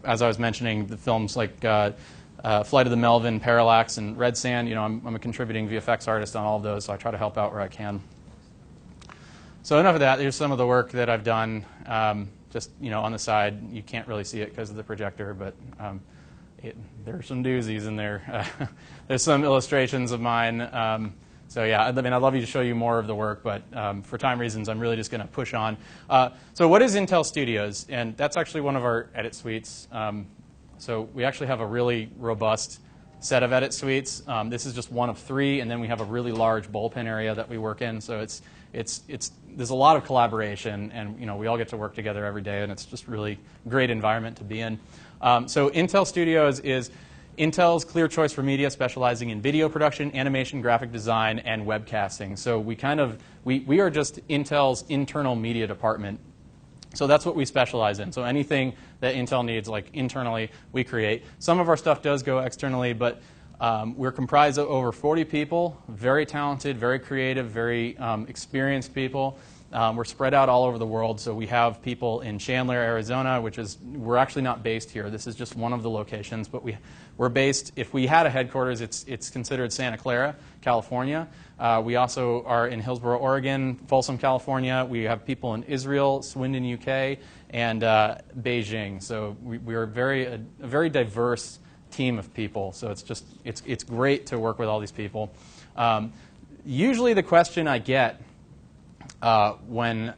as I was mentioning, the films like Flight of the Melvin, Parallax, and Red Sand, I'm a contributing VFX artist on all of those, so I try to help out where I can. So enough of that. Here's some of the work that I've done, just on the side. You can't really see it because of the projector, but there are some doozies in there. There's some illustrations of mine. So yeah, I'd love to show you more of the work, but for time reasons, I'm really just going to push on. So what is Intel Studios? And that's actually one of our edit suites. So we actually have a really robust set of edit suites. This is just one of 3, and then we have a really large bullpen area that we work in. So there's a lot of collaboration, and we all get to work together every day, and it's just really great environment to be in. So Intel Studios is Intel's clear choice for media, specializing in video production, animation, graphic design, and webcasting. So we are just Intel's internal media department. So that's what we specialize in. So anything that Intel needs, like internally, we create. Some of our stuff does go externally, but we're comprised of over 40 people, very talented, very creative, very experienced people. We're spread out all over the world. So we have people in Chandler, Arizona, we're actually not based here. This is just one of the locations, but we're based, if we had a headquarters, it's considered Santa Clara, California. We also are in Hillsboro, Oregon, Folsom, California. We have people in Israel, Swindon, UK, and Beijing. So we're a very diverse team of people. So it's great to work with all these people. Usually the question I get when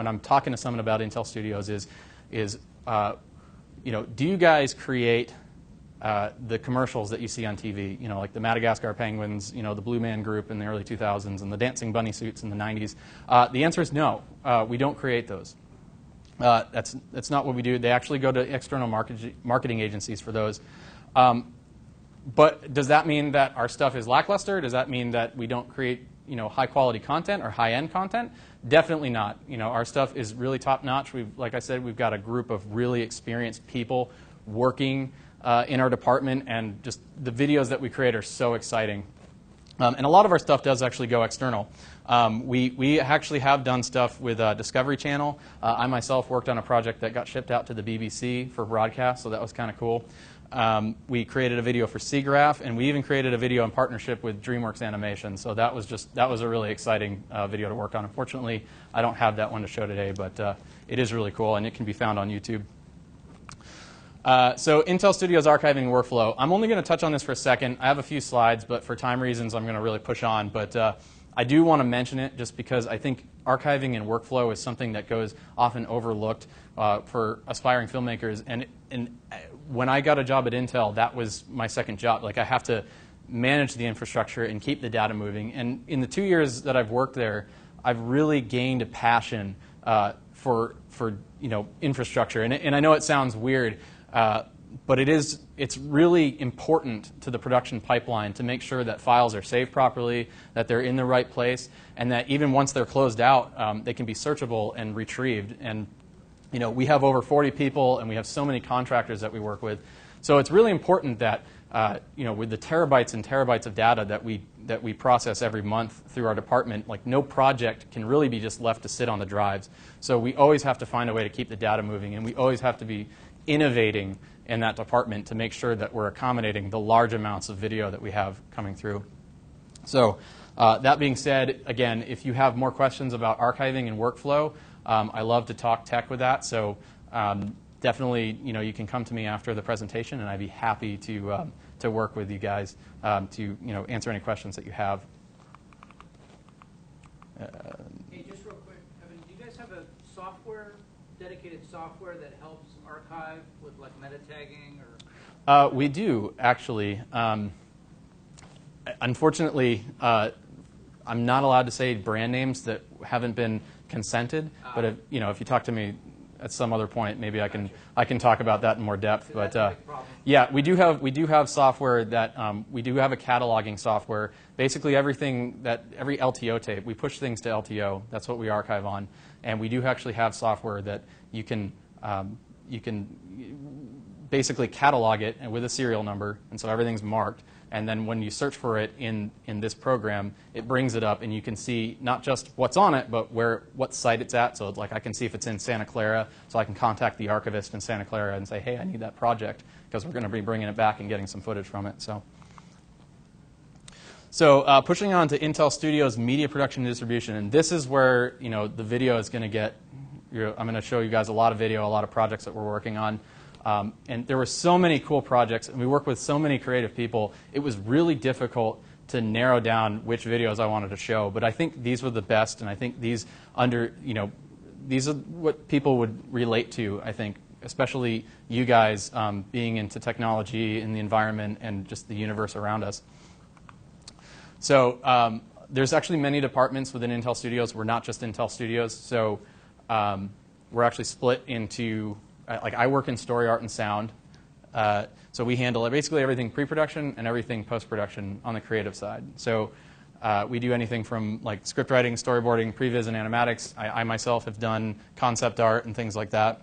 I'm talking to someone about Intel Studios is do you guys create the commercials that you see on TV, like the Madagascar Penguins, the Blue Man Group in the early 2000s, and the Dancing Bunny suits in the 90s? The answer is no. We don't create those. That's not what we do. They actually go to external marketing agencies for those. But does that mean that our stuff is lackluster? Does that mean that we don't create high-quality content or high-end content? Definitely not. Our stuff is really top-notch. Like I said, we've got a group of really experienced people working in our department, and just the videos that we create are so exciting. And a lot of our stuff does actually go external. We actually have done stuff with Discovery Channel. I myself worked on a project that got shipped out to the BBC for broadcast, so that was kind of cool. We created a video for SIGGRAPH, and we even created a video in partnership with DreamWorks Animation. So that was a really exciting video to work on. Unfortunately, I don't have that one to show today, but it is really cool, and it can be found on YouTube. So Intel Studios archiving and workflow. I'm only going to touch on this for a second. I have a few slides, but for time reasons, I'm going to really push on. But I do want to mention it just because I think archiving and workflow is something that goes often overlooked for aspiring filmmakers. And when I got a job at Intel, that was my second job. Like, I have to manage the infrastructure and keep the data moving. And in the 2 years that I've worked there, I've really gained a passion for infrastructure. And I know it sounds weird, but it's really important to the production pipeline to make sure that files are saved properly, that they're in the right place, and that even once they're closed out, they can be searchable and retrieved. And we have over 40 people, and we have so many contractors that we work with. So it's really important that with the terabytes and terabytes of data that we process every month through our department, like, no project can really be just left to sit on the drives. So we always have to find a way to keep the data moving, and we always have to be innovating in that department to make sure that we're accommodating the large amounts of video that we have coming through. So that being said, again, if you have more questions about archiving and workflow, I love to talk tech with that. So definitely, you can come to me after the presentation, and I'd be happy to work with you guys to answer any questions that you have. Hey, just real quick, Evan, do you guys have a dedicated software that helps archive with like meta tagging or? We do, actually. Unfortunately, I'm not allowed to say brand names that haven't been consented. But if you talk to me at some other point, maybe I can talk about that in more depth. But yeah, we do have software that we do have a cataloging software. Basically, every LTO tape, we push things to LTO. That's what we archive on, and we do actually have software that you can basically catalog it and with a serial number, and so everything's marked. And then when you search for it in this program, it brings it up, and you can see not just what's on it, but what site it's at. So like I can see if it's in Santa Clara, so I can contact the archivist in Santa Clara and say, hey, I need that project, because we're going to be bringing it back and getting some footage from it. So pushing on to Intel Studios media production and distribution, and this is where the video is going to get. I'm going to show you guys a lot of video, a lot of projects that we're working on. And there were so many cool projects, and we work with so many creative people. It was really difficult to narrow down which videos I wanted to show, but I think these were the best, and I think these are what people would relate to, I think, especially you guys being into technology and the environment and just the universe around us. So there's actually many departments within Intel Studios. We're not just Intel Studios, so we're actually split into. Like I work in story art and sound, so we handle basically everything pre-production and everything post-production on the creative side. So we do anything from like script writing, storyboarding, previs, and animatics. I myself have done concept art and things like that,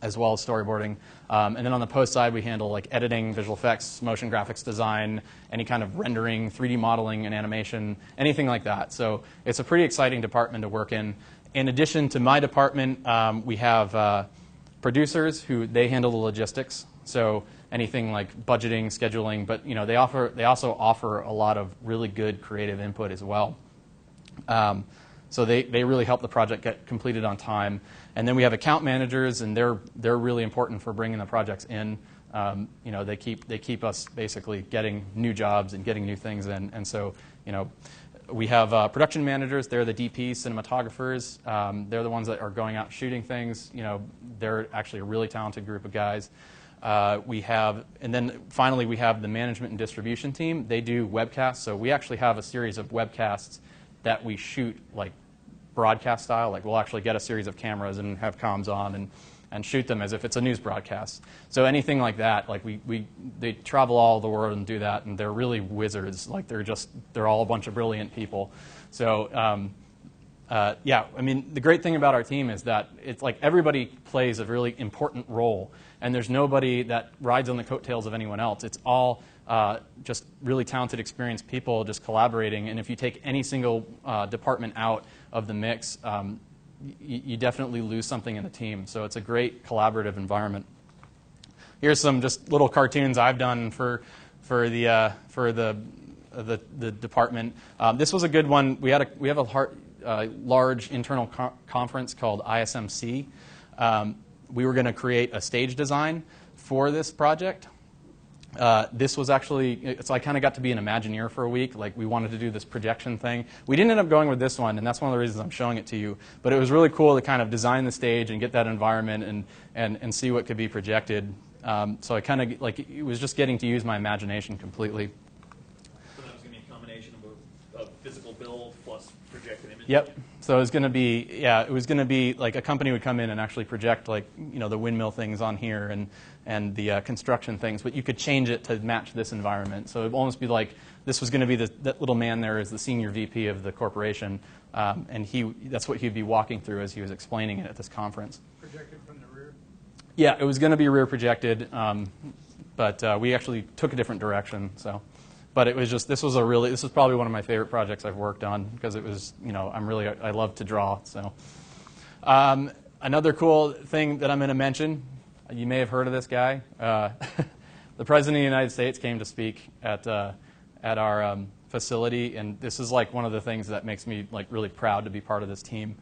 as well as storyboarding. And then on the post side, we handle like editing, visual effects, motion graphics design, any kind of rendering, 3D modeling and animation, anything like that. So it's a pretty exciting department to work in. In addition to my department, we have producers who they handle the logistics, so anything like budgeting, scheduling, but they also offer a lot of really good creative input as well. So they really help the project get completed on time. And then we have account managers, and they're really important for bringing the projects in. They keep us basically getting new jobs and getting new things in. And so we have production managers. They're the DPs, cinematographers. They're the ones that are going out shooting things. They're actually a really talented group of guys. And then finally we have the management and distribution team. They do webcasts. So we actually have a series of webcasts that we shoot like broadcast style. Like we'll actually get a series of cameras and have comms on and shoot them as if it's a news broadcast. So anything like that, like they travel all over the world and do that, and they're really wizards. Like they're all a bunch of brilliant people. So yeah, I mean the great thing about our team is that it's like everybody plays a really important role, and there's nobody that rides on the coattails of anyone else. It's all just really talented, experienced people just collaborating. And if you take any single department out of the mix, you definitely lose something in the team. So it's a great collaborative environment. Here's some just little cartoons I've done for the department. This was a good one. We have a large internal conference called ISMC. We were going to create a stage design for this project. This was actually, so I kind of got to be an Imagineer for a week. Like we wanted to do this projection thing. We didn't end up going with this one, and that's one of the reasons I'm showing it to you. But it was really cool to kind of design the stage and get that environment and see what could be projected. So I kind of, like, it was just getting to use my imagination completely. So that was going to be a combination of physical build plus projected image? Yep. So it was going to be, yeah, it was going to be like a company would come in and actually project like, the windmill things on here and the construction things, but you could change it to match this environment. So it would almost be like this was going to be that little man there is the senior VP of the corporation, and that's what he'd be walking through as he was explaining it at this conference. Projected from the rear? Yeah, it was going to be rear projected, but we actually took a different direction. So. But it was just, this was probably one of my favorite projects I've worked on because it was, I love to draw. So another cool thing that I'm going to mention, you may have heard of this guy. The President of the United States came to speak at our facility, and this is like one of the things that makes me like really proud to be part of this team.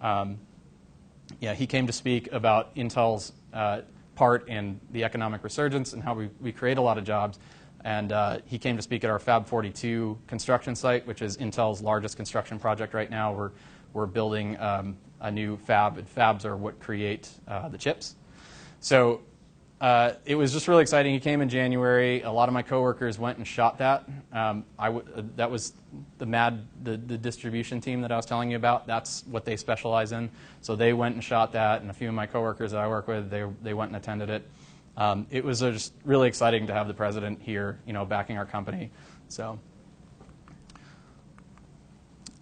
Yeah, he came to speak about Intel's part in the economic resurgence and how we create a lot of jobs. And he came to speak at our Fab 42 construction site, which is Intel's largest construction project right now. We're building a new fab, and fabs are what create the chips. So it was just really exciting. He came in January. A lot of my coworkers went and shot that. That was the distribution team that I was telling you about. That's what they specialize in. So they went and shot that, and a few of my coworkers that I work with, they went and attended it. It was just really exciting to have the president here, backing our company. So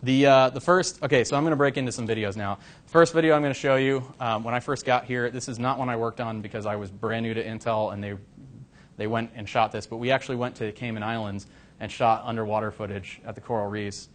the first, okay, so I'm going to break into some videos now. First video I'm going to show you, when I first got here, this is not one I worked on because I was brand new to Intel, and they went and shot this, but we actually went to the Cayman Islands and shot underwater footage at the coral reefs.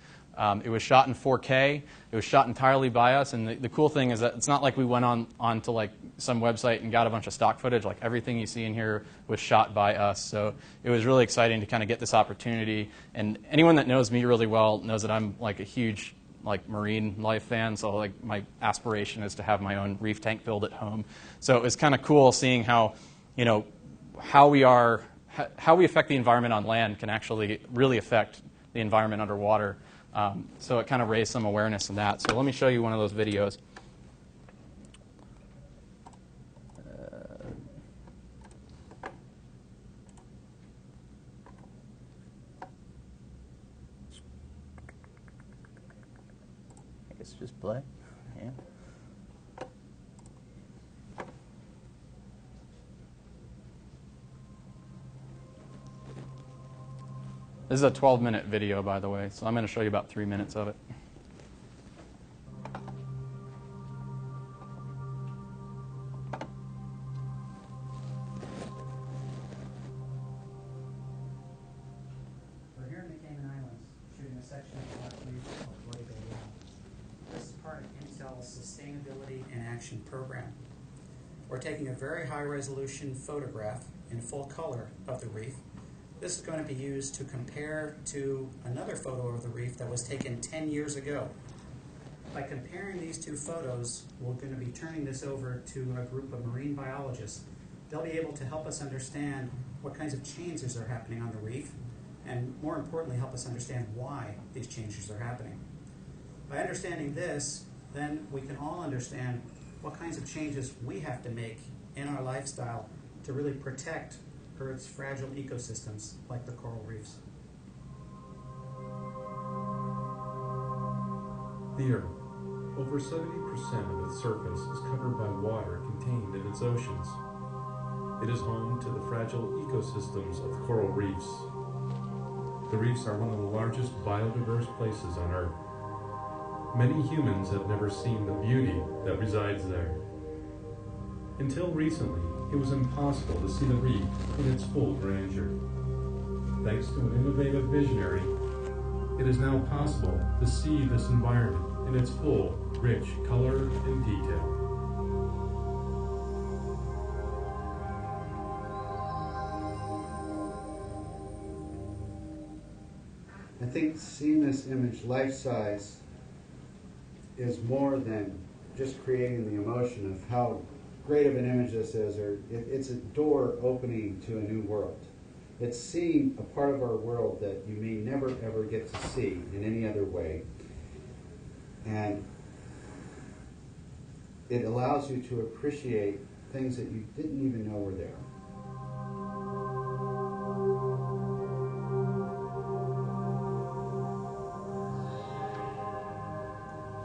It was shot in 4K. It was shot entirely by us, and the cool thing is that it's not like we went on to like some website and got a bunch of stock footage. Like everything you see in here was shot by us. So it was really exciting to kind of get this opportunity. And anyone that knows me really well knows that I'm like a huge like marine life fan. So like my aspiration is to have my own reef tank built at home. So it was kind of cool seeing how, you know, how we affect the environment on land can actually really affect the environment underwater. So it kind of raised some awareness in that. So let me show you one of those videos. I guess just play. Yeah. This is a 12-minute video, by the way, so I'm going to show you about 3 minutes of it. We're here in the Cayman Islands, shooting a section of Archivist of Roy Bay. This is part of Intel's Sustainability in Action program. We're taking a very high-resolution photograph in full color of the reef. This is going to be used to compare to another photo of the reef that was taken 10 years ago. By comparing these two photos, we're going to be turning this over to a group of marine biologists. They'll be able to help us understand what kinds of changes are happening on the reef, and more importantly, help us understand why these changes are happening. By understanding this, then we can all understand what kinds of changes we have to make in our lifestyle to really protect Earth's fragile ecosystems like the coral reefs. The Earth. Over 70% of its surface is covered by water contained in its oceans. It is home to the fragile ecosystems of the coral reefs. The reefs are one of the largest biodiverse places on Earth. Many humans have never seen the beauty that resides there. Until recently, it was impossible to see the reef in its full grandeur. Thanks to an innovative visionary, it is now possible to see this environment in its full, rich color and detail. I think seeing this image life-size is more than just creating the emotion of how great of an image this is, or it's a door opening to a new world. It's seeing a part of our world that you may never ever get to see in any other way. And it allows you to appreciate things that you didn't even know were there.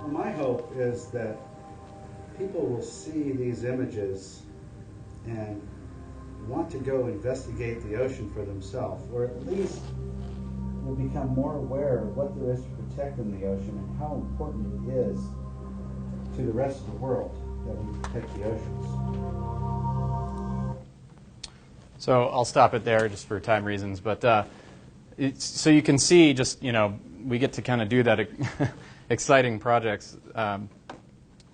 Well, my hope is that people will see these images and want to go investigate the ocean for themselves, or at least will become more aware of what there is to protect in the ocean and how important it is to the rest of the world that we protect the oceans. So I'll stop it there just for time reasons, but so you can see just, you know, we get to kind of do that exciting projects.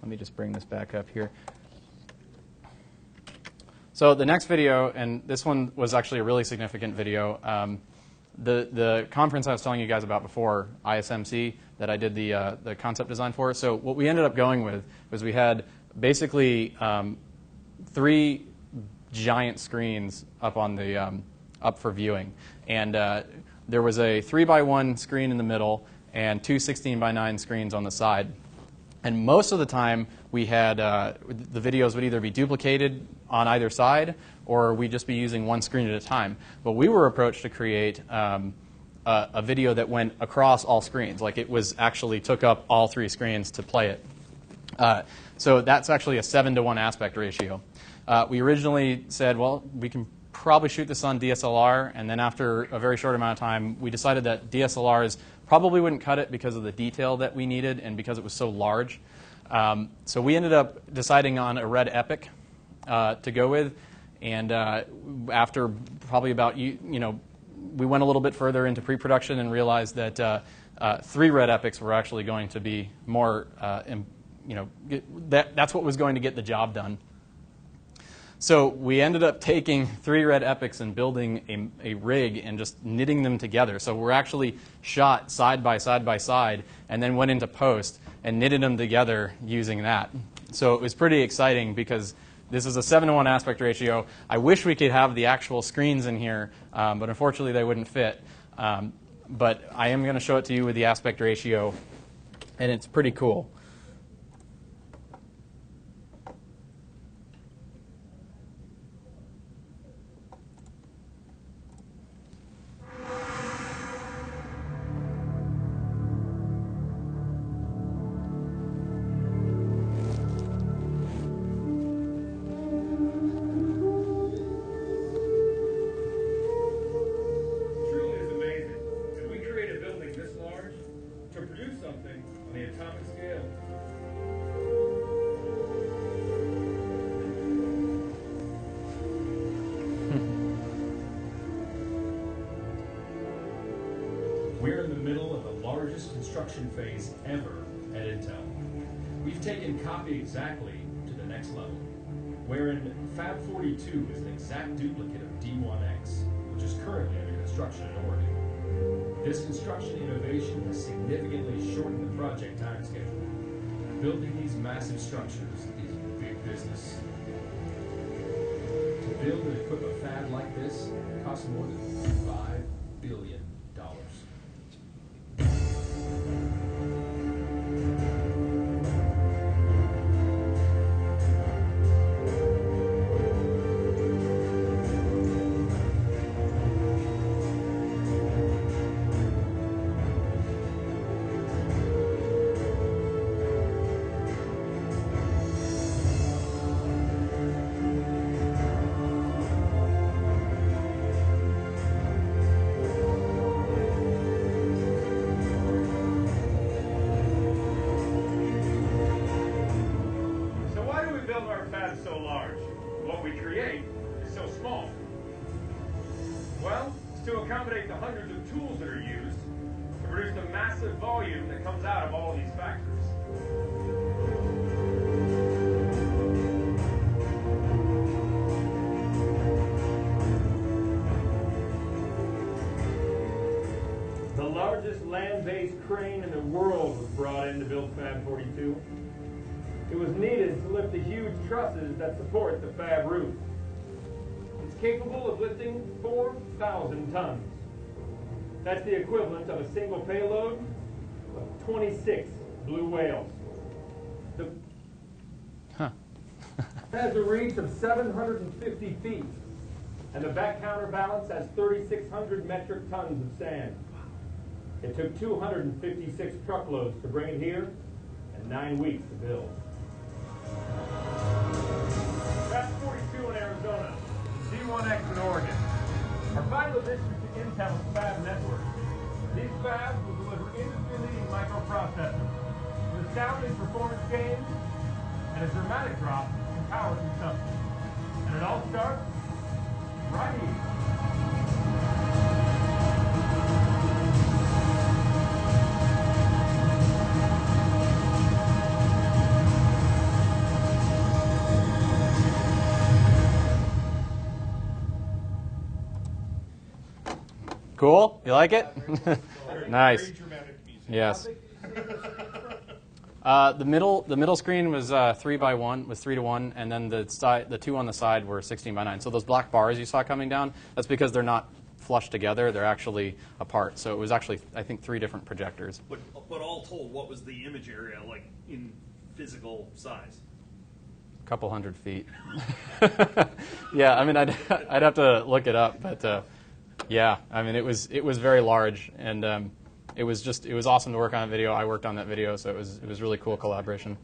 Let me just bring this back up here. So the next video, and this one was actually a really significant video. The conference I was telling you guys about before, ISMC, that I did the concept design for. So what we ended up going with was we had basically 3 giant screens up on the up for viewing, and there was a 3x1 screen in the middle and 2 16x9 screens on the side. And most of the time, we had the videos would either be duplicated on either side, or we'd just be using one screen at a time. But we were approached to create a video that went across all screens, like it was actually took up all 3 screens to play it. So that's actually a 7-to-1 aspect ratio. We originally said, well, we can probably shoot this on DSLR, and then after a very short amount of time, we decided that DSLRs probably wouldn't cut it because of the detail that we needed and because it was so large. So we ended up deciding on a red epic to go with, And after probably about, we went a little bit further into pre-production and realized that 3 red epics were actually going to be more, that's what was going to get the job done. So we ended up taking 3 red epics and building a rig and just knitting them together. So we're actually shot side by side and then went into post and knitted them together using that. So it was pretty exciting because this is a 7:1 aspect ratio. I wish we could have the actual screens in here, but unfortunately they wouldn't fit. But I am going to show it to you with the aspect ratio, and it's pretty cool. We're in the middle of the largest construction phase ever at Intel. We've taken copy exactly to the next level, wherein Fab 42 is an exact duplicate of D1X, which is currently under construction in Oregon. This construction innovation has significantly shortened the project time schedule. Building these massive structures is big business. To build and equip a fab like this costs more than $5 billion. So large. What we create is so small. Well, it's to accommodate the hundreds of tools that are used to produce the massive volume that comes out of all of these factories. The largest land-based crane in the world was brought in to build Fab 42. It was needed to lift the huge trusses that support the fab roof. It's capable of lifting 4,000 tons. That's the equivalent of a single payload of 26 blue whales. The has a reach of 750 feet, and the back counterbalance has 3,600 metric tons of sand. It took 256 truckloads to bring it here and 9 weeks to build. Fab 42 in Arizona, D1X in Oregon. Our vital addition to Intel's fab network. These fabs will deliver industry-leading microprocessors with astounding performance gains and a dramatic drop in power consumption. And it all starts right here. Cool? You like it? Nice. Yes. The middle screen was 3:1, was 3:1, and then the 2 on the side were 16:9. So those black bars you saw coming down, that's because they're not flush together; they're actually apart. So it was actually, I think, 3 different projectors. But all told, what was the image area like in physical size? A couple hundred feet. Yeah, I mean, I'd have to look it up, but. Yeah, I mean, it was very large, and it was awesome to work on that video. I worked on that video, so it was really cool collaboration.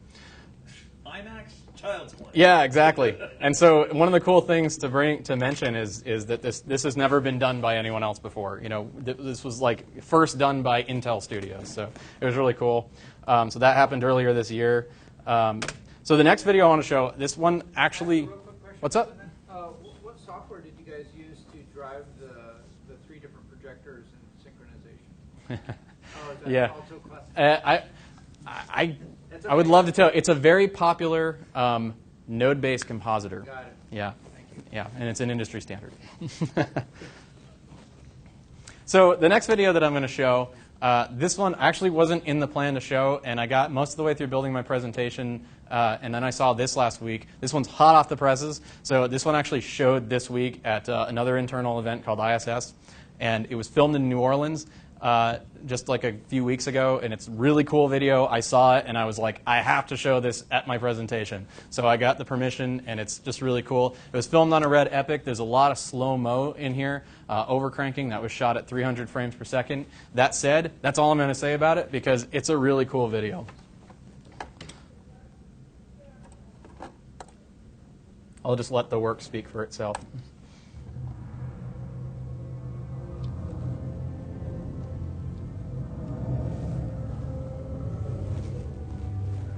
IMAX, child's play. Yeah, exactly. And so one of the cool things to mention is that this has never been done by anyone else before. You know, this was like first done by Intel Studios, so it was really cool. So that happened earlier this year. So the next video I want to show, this one actually. What's up? software did you guys use to drive the 3 different projectors in synchronization? Or is that Yeah. also classified? I would love to tell. It's a very popular node-based compositor. Got it. Yeah. Thank you. Yeah, and it's an industry standard. So the next video that I'm going to show, this one actually wasn't in the plan to show, and I got most of the way through building my presentation, and then I saw this last week. This one's hot off the presses. So this one actually showed this week at another internal event called ISS, and it was filmed in New Orleans just like a few weeks ago, and it's a really cool video. I saw it, and I was like, I have to show this at my presentation. So I got the permission, and it's just really cool. It was filmed on a Red Epic. There's a lot of slow-mo in here, overcranking. That was shot at 300 frames per second. That said, that's all I'm going to say about it, because it's a really cool video. I'll just let the work speak for itself.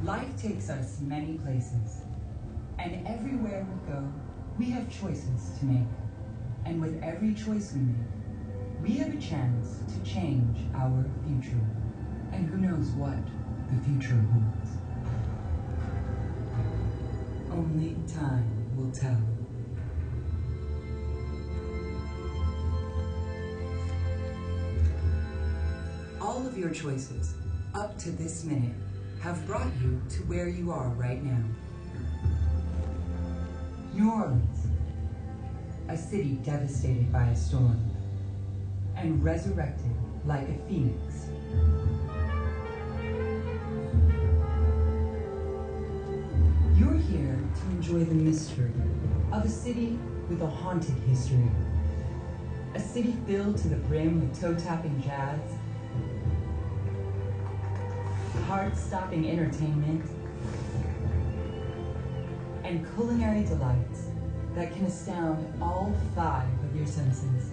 Life takes us many places, and everywhere we go, we have choices to make. And with every choice we make, we have a chance to change our future. And who knows what the future holds. Only time will tell. All of your choices, up to this minute, have brought you to where you are right now. New Orleans, a city devastated by a storm and resurrected like a phoenix. You're here to enjoy the mystery of a city with a haunted history. A city filled to the brim with toe-tapping jazz, heart-stopping entertainment, and culinary delights that can astound all 5 of your senses.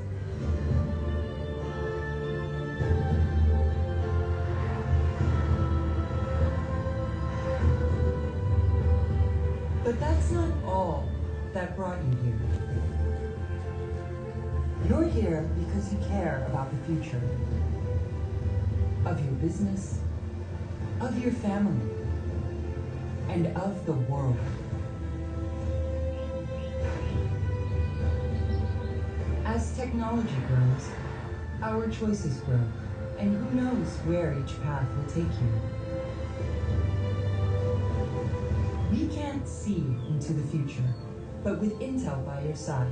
But that's not all that brought you here. You're here because you care about the future of your business, of your family, and of the world. As technology grows, our choices grow, and who knows where each path will take you. We can't see into the future, but with Intel by your side,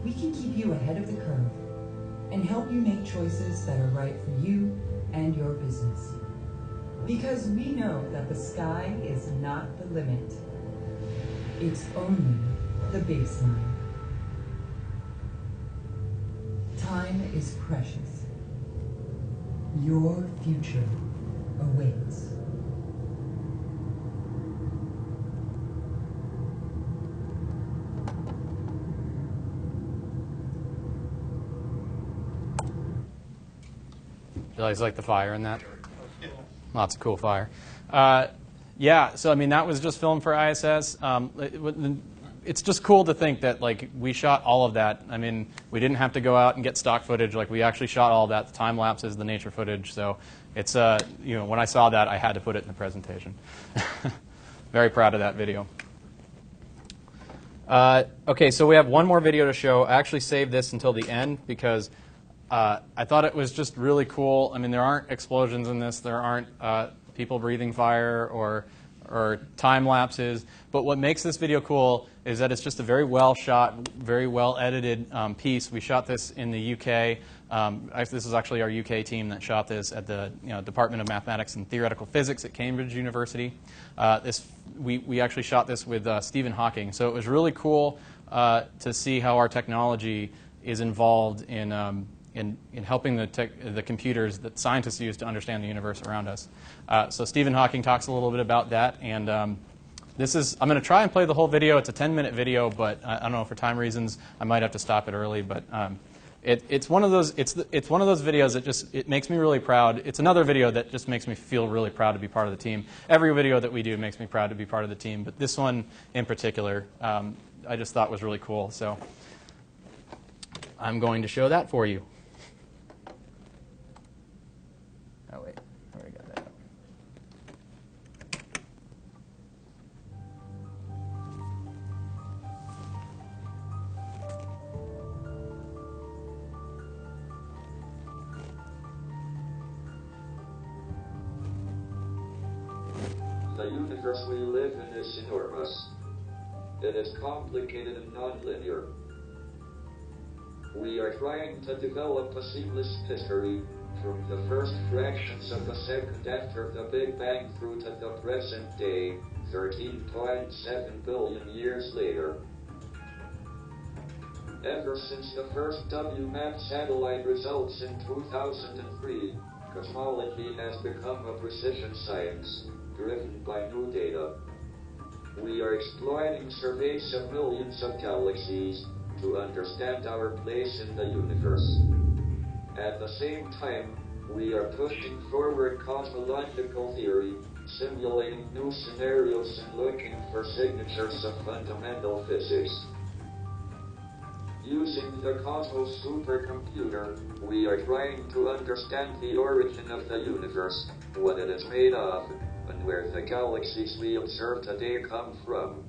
we can keep you ahead of the curve and help you make choices that are right for you and your business. Because we know that the sky is not the limit. It's only the baseline. Time is precious. Your future awaits. You guys like the fire in that? Lots of cool fire. Yeah, so I mean, that was just filmed for ISS. It's just cool to think that like we shot all of that. I mean, we didn't have to go out and get stock footage. Like we actually shot all of that. The time lapses, the nature footage. So it's you know, when I saw that, I had to put it in the presentation. Very proud of that video. Okay, so we have one more video to show. I actually saved this until the end because I thought it was just really cool. I mean, there aren't explosions in this. There aren't people breathing fire or time lapses. But what makes this video cool is that it's just a very well shot, very well edited piece. We shot this in the UK. This is actually our UK team that shot this at the Department of Mathematics and Theoretical Physics at Cambridge University. We actually shot this with Stephen Hawking. So it was really cool to see how our technology is involved in helping the computers that scientists use to understand the universe around us. So Stephen Hawking talks a little bit about that, and I'm going to try and play the whole video. It's a 10-minute video, but I don't know, for time reasons, I might have to stop it early. But it's one of those videos that it makes me really proud. It's another video that just makes me feel really proud to be part of the team. Every video that we do makes me proud to be part of the team, but this one in particular, I just thought was really cool. So I'm going to show that for you. Oh, wait. I already got that up. The universe we live in is enormous. It is complicated and non-linear. We are trying to develop a seamless history from the first fractions of a second after the Big Bang through to the present day, 13.7 billion years later. Ever since the first WMAP satellite results in 2003, cosmology has become a precision science, driven by new data. We are exploiting surveys of millions of galaxies to understand our place in the universe. At the same time, we are pushing forward cosmological theory, simulating new scenarios and looking for signatures of fundamental physics. Using the Cosmos supercomputer, we are trying to understand the origin of the universe, what it is made of, and where the galaxies we observe today come from.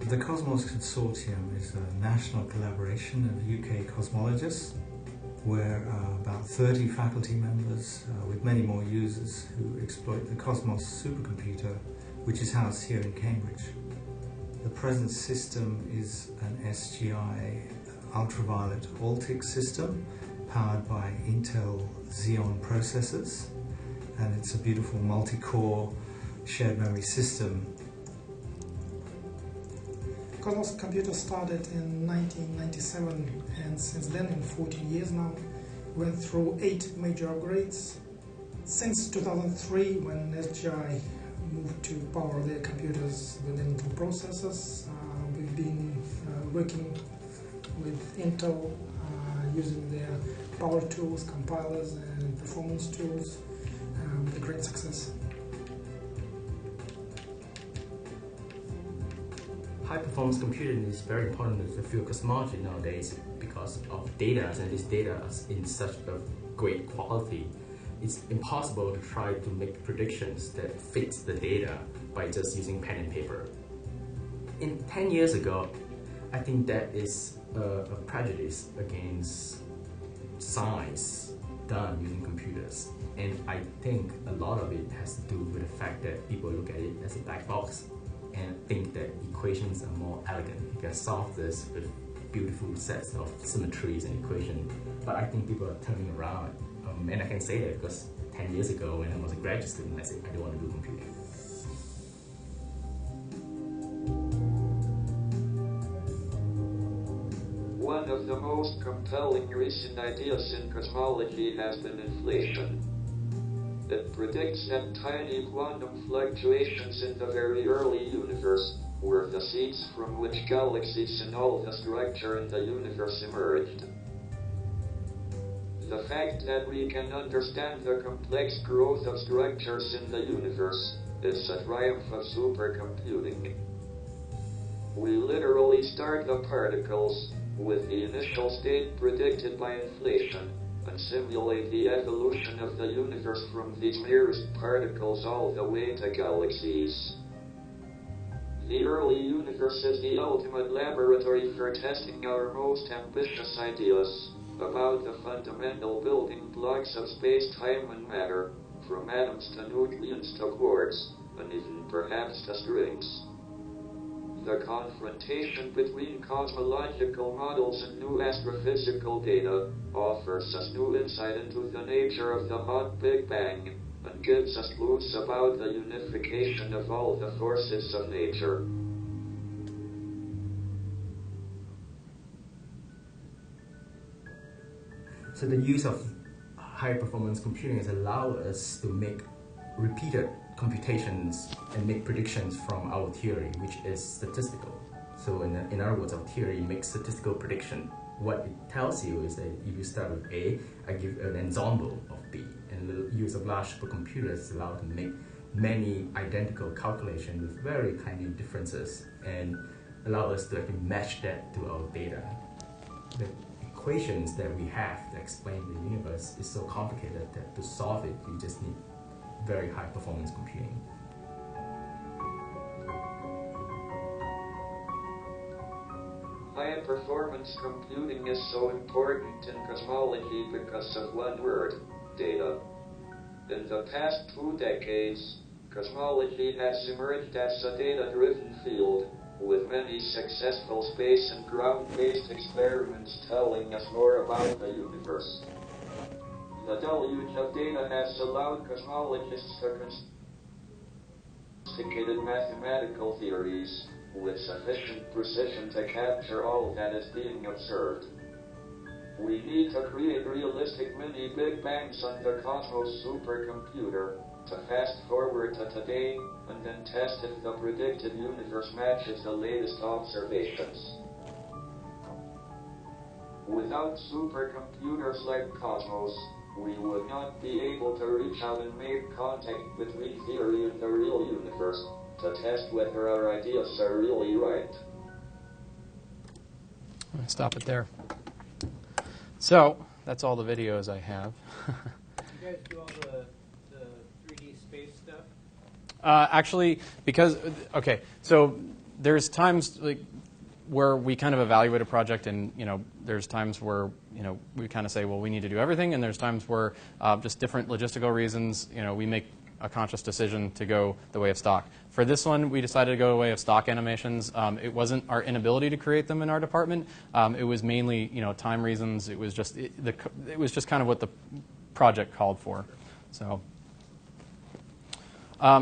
The Cosmos Consortium is a national collaboration of UK cosmologists, where about 30 faculty members with many more users who exploit the Cosmos supercomputer, which is housed here in Cambridge. The present system is an SGI ultraviolet Altics system powered by Intel Xeon processors, and it's a beautiful multi-core shared memory system. Cosmos Computer started in 1997, and since then, in 14 years now, went through 8 major upgrades. Since 2003, when SGI moved to power their computers with Intel processors, we've been working with Intel using their power tools, compilers, and performance tools with a great success. High-performance computing is very important in the field of cosmology nowadays because of data, and this data is in such a great quality. It's impossible to try to make predictions that fit the data by just using pen and paper. 10 years ago, I think that is a prejudice against science done using computers. And I think a lot of it has to do with the fact that people look at it as a black box and think that equations are more elegant. You can solve this with beautiful sets of symmetries and equations. But I think people are turning around, and I can say that because 10 years ago when I was a graduate student, I said I don't want to do computing. One of the most compelling recent ideas in cosmology has been inflation. It predicts that tiny quantum fluctuations in the very early universe were the seeds from which galaxies and all the structure in the universe emerged. The fact that we can understand the complex growth of structures in the universe is a triumph of supercomputing. We literally start the particles with the initial state predicted by inflation, and simulate the evolution of the universe from these merest particles all the way to galaxies. The early universe is the ultimate laboratory for testing our most ambitious ideas about the fundamental building blocks of space-time and matter, from atoms to nucleons to quarks, and even perhaps to strings. The confrontation between cosmological models and new astrophysical data offers us new insight into the nature of the hot Big Bang and gives us clues about the unification of all the forces of nature. So the use of high-performance computing has allowed us to make repeated computations and make predictions from our theory, which is statistical. So in other words, our theory makes statistical prediction. What it tells you is that if you start with A, I give an ensemble of B. And the use of large supercomputers allow to make many identical calculations with very tiny differences and allow us to actually match that to our data. The equations that we have to explain the universe is so complicated that to solve it, you just need very high performance computing. High performance computing is so important in cosmology because of one word: data. In the past 2 decades, cosmology has emerged as a data-driven field, with many successful space and ground-based experiments telling us more about the universe. The deluge of data has allowed cosmologists to construct sophisticated mathematical theories with sufficient precision to capture all that is being observed. We need to create realistic mini Big Bangs on the Cosmos supercomputer to fast forward to today and then test if the predicted universe matches the latest observations. Without supercomputers like Cosmos, we would not be able to reach out and make contact between theory and the real universe to test whether our ideas are really right. I'm going to stop it there. So, that's all the videos I have. You guys do all the 3D space stuff? Actually, because, okay, so there's times like where we kind of evaluate a project, and there's times where we kind of say, well, we need to do everything, and there's times where just different logistical reasons, we make a conscious decision to go the way of stock. For this one, we decided to go the way of stock animations. It wasn't our inability to create them in our department. It was mainly time reasons. It was just it was just kind of what the project called for. So.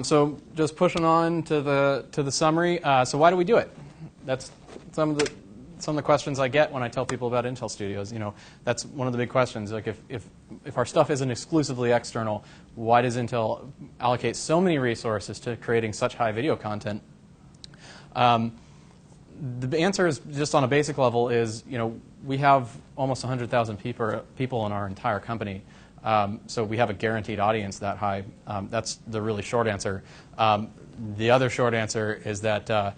So just pushing on to the summary. So why do we do it? That's some of the questions I get when I tell people about Intel Studios. That's one of the big questions. Like if our stuff isn't exclusively external, why does Intel allocate so many resources to creating such high video content? The answer is just on a basic level is we have almost 100,000 people in our entire company. So we have a guaranteed audience that high. That's the really short answer. The other short answer is that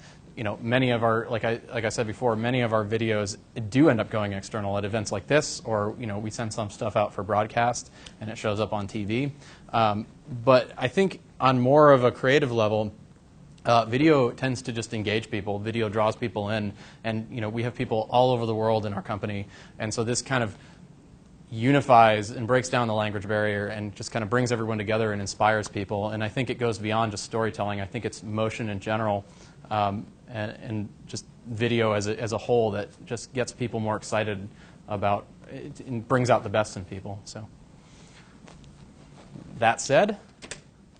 many of our, like I said before, many of our videos do end up going external at events like this, or we send some stuff out for broadcast and it shows up on TV. But I think on more of a creative level, video tends to just engage people. Video draws people in, and we have people all over the world in our company, and so this kind of unifies and breaks down the language barrier and just kind of brings everyone together and inspires people. And I think it goes beyond just storytelling. I think it's motion in general and just video as a whole that just gets people more excited about it and brings out the best in people. So that said,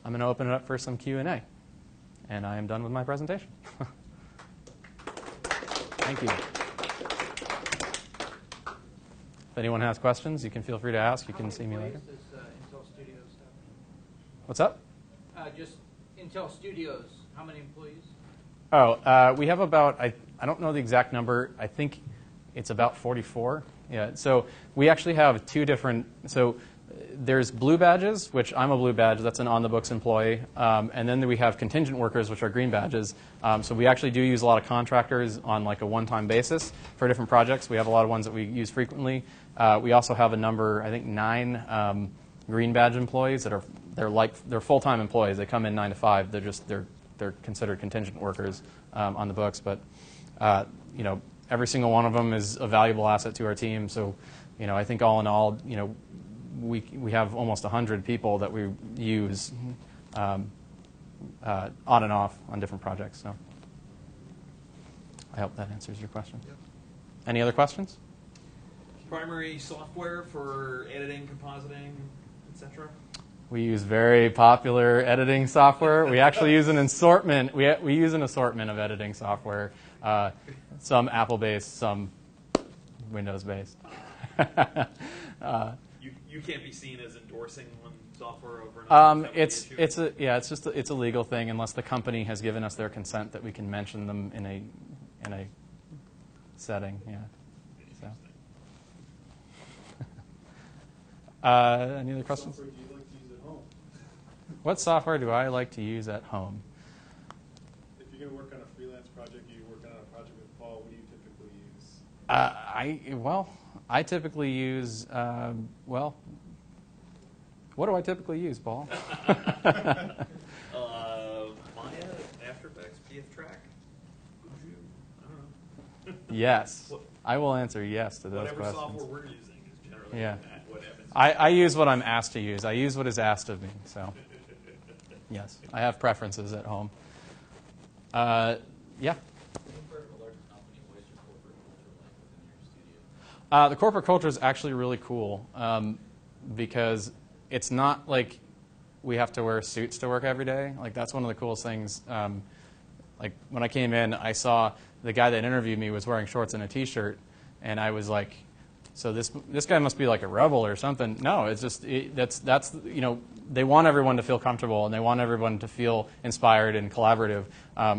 I'm going to open it up for some Q&A. And I am done with my presentation. Thank you. If anyone has questions, you can feel free to ask. You can see me later. Does Intel Studios have? What's up? Just Intel Studios. How many employees? Oh, we have about, I don't know the exact number. I think it's about 44. Yeah. So we actually have two different. So there's blue badges, which I'm a blue badge. That's an on-the-books employee. And then we have contingent workers, which are green badges. So we actually do use a lot of contractors on like a one-time basis for different projects. We have a lot of ones that we use frequently. We also have a number, I think 9 green badge employees that they're full-time employees. They come in 9 to 5. They're considered contingent workers on the books. But every single one of them is a valuable asset to our team. So I think all in all, we have almost 100 people that we use on and off on different projects. So I hope that answers your question. Yep. Any other questions? Primary software for editing, compositing, etc. We use very popular editing software. We actually use an assortment. We use an assortment of editing software. Some Apple-based, some Windows-based. You can't be seen as endorsing one software over another. It's a legal thing unless the company has given us their consent that we can mention them in a in a setting. Yeah. So. Any other questions? What software do you like to use at home? What software do I like to use at home? If you're going to work on a freelance project, or you're working on a project with Paul, what do you typically use? I typically use what do I typically use, Paul? Maya, After Effects, PF Track, Buju, I don't know. Yes, I will answer yes to those Whatever questions. software we're using is generally Yeah. what Evan's I use what I'm asked to use. I use what is asked of me. So, yes, I have preferences at home. Yeah. The corporate culture is actually really cool because it's not like we have to wear suits to work every day. Like that's one of the coolest things. Like when I came in, I saw the guy that interviewed me was wearing shorts and a T-shirt, and I was like, so this guy must be like a rebel or something. No, it's just that's you know, they want everyone to feel comfortable and they want everyone to feel inspired and collaborative.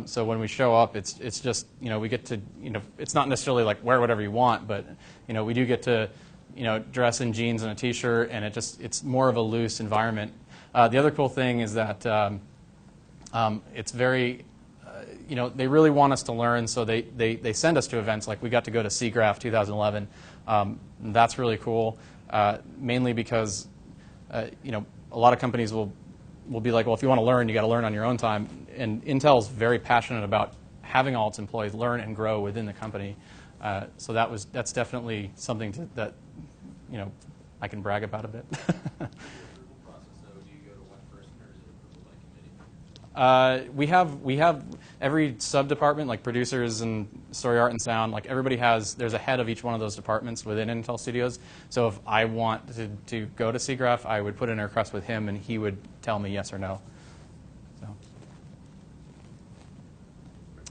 So when we show up, it's just, you know, we get to, you know, it's not necessarily like wear whatever you want, but you know, we do get to, you know, dress in jeans and a T-shirt, and it's more of a loose environment. The other cool thing is that it's very, you know, they really want us to learn, so they send us to events. Like we got to go to SIGGRAPH 2011. That's really cool, mainly because, you know, a lot of companies will be like, well, if you want to learn, you got to learn on your own time. And Intel's very passionate about having all its employees learn and grow within the company. So that's definitely something that, you know, I can brag about a bit. We have every sub-department, like producers and story art and sound, like everybody there's a head of each one of those departments within Intel Studios. So if I want to go to SIGGRAPH, I would put in a request with him, and he would tell me yes or no. So,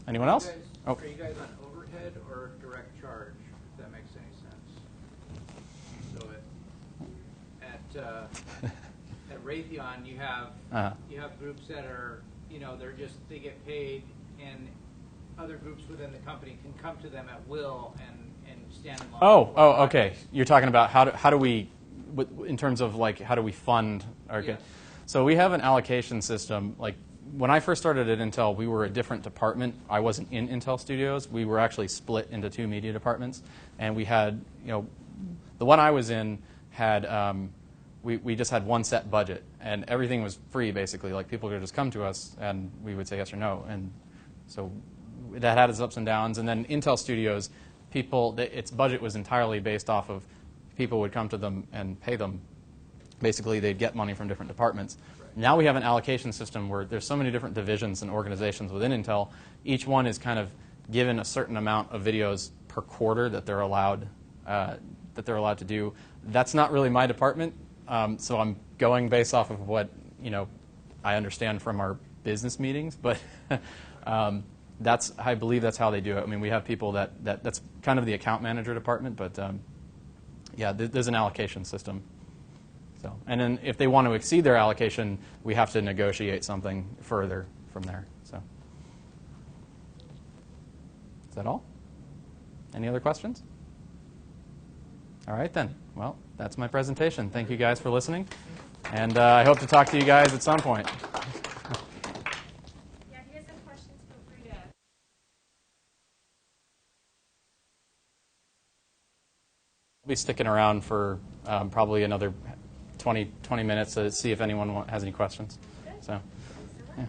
anyone else? Are you guys on overhead or direct charge, if that makes any sense? So at Raytheon, you have groups that are, you know, they get paid, and other groups within the company can come to them at will and stand in line. Oh, okay. You're talking about how do we, in terms of like how do we fund? Okay, Yes. So we have an allocation system. Like when I first started at Intel, we were a different department. I wasn't in Intel Studios. We were actually split into two media departments, and we had, you know, the one I was in had. We just had one set budget, and everything was free, basically. Like, people could just come to us, and we would say yes or no. And so that had its ups and downs. And then Intel Studios, its budget was entirely based off of people would come to them and pay them. Basically, they'd get money from different departments. Right. Now we have an allocation system where there's so many different divisions and organizations within Intel. Each one is kind of given a certain amount of videos per quarter that they're allowed to do. That's not really my department. So I'm going based off of what, you know, I understand from our business meetings, but I believe that's how they do it. I mean, we have people that's kind of the account manager department, but yeah, there's an allocation system. So, and then if they want to exceed their allocation, we have to negotiate something further from there. So, is that all? Any other questions? All right, then. Well, that's my presentation. Thank you guys for listening, and I hope to talk to you guys at some point. Yeah, if you guys have questions, feel free to. I'll be sticking around for probably another 20 minutes to see if anyone has any questions. So, yeah.